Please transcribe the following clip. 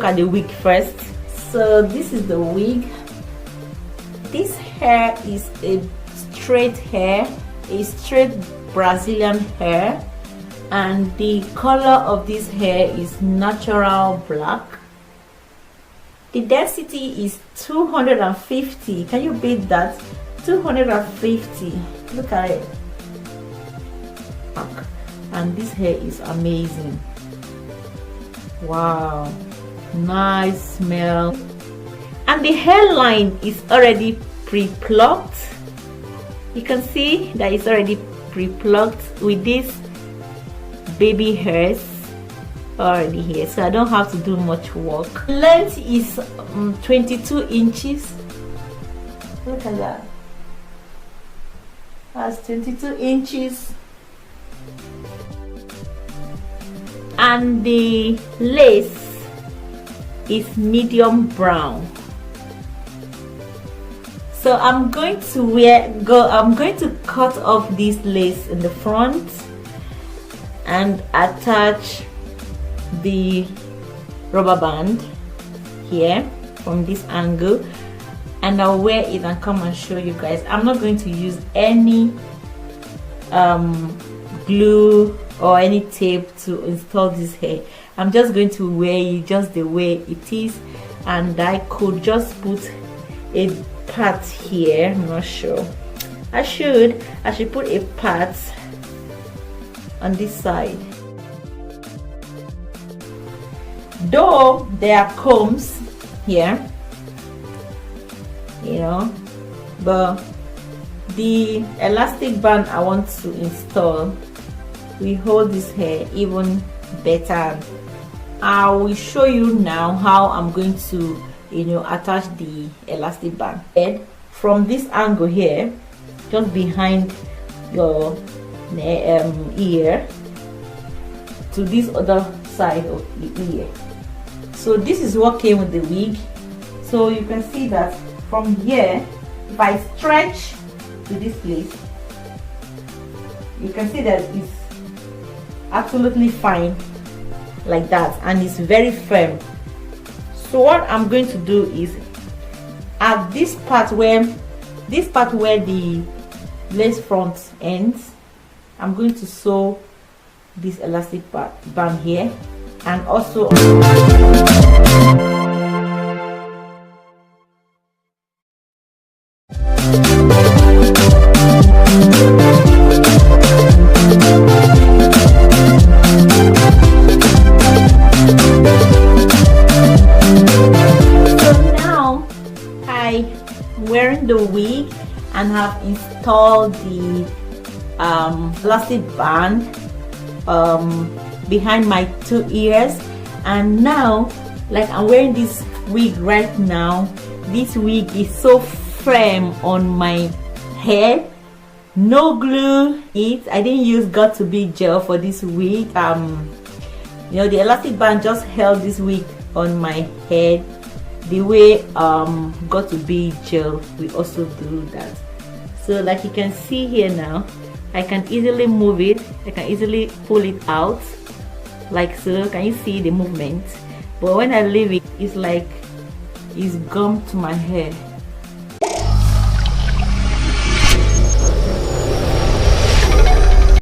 at the wig first. So this is the wig. This hair is a straight hair, a straight Brazilian hair, and the color of this hair is natural black. The density is 250. Can you beat that? 250. Look at it. And this hair is amazing. Wow, nice smell. And the hairline is already pre-plucked. You can see that it's already pre-plucked with these baby hairs already here, so I don't have to do much work. Length is 22 inches. Look at that. That's 22 inches. And the lace is medium brown. So I'm going to cut off this lace in the front and attach the rubber band here from this angle, and I'll wear it and come and show you guys. I'm not going to use any glue or any tape to install this hair. I'm just going to wear it just the way it is, and I could just put a part here. I'm not sure. I should put a part on this side. Though there are combs here, you know, but the elastic band I want to install will hold this hair even better. I will show you now how I'm going to, you know, attach the elastic band. And from this angle here, just behind your ear, to this other side of the ear. So this is what came with the wig. So you can see that from here, if I stretch to this place, you can see that it's absolutely fine like that, and it's very firm. So what I'm going to do is, at this part where the lace front ends, I'm going to sew this elastic band here, and also wearing the wig and have installed the elastic band behind my two ears, and now, like, I'm wearing this wig right now. This wig is so firm on my head, no glue. I didn't use got to be gel for this wig. You know, the elastic band just held this wig on my head. The way got to be gel will also do that. So like you can see here now, I can easily move it. I can easily pull it out like so. Can you see the movement? But when I leave it, it's like it's gum to my hair.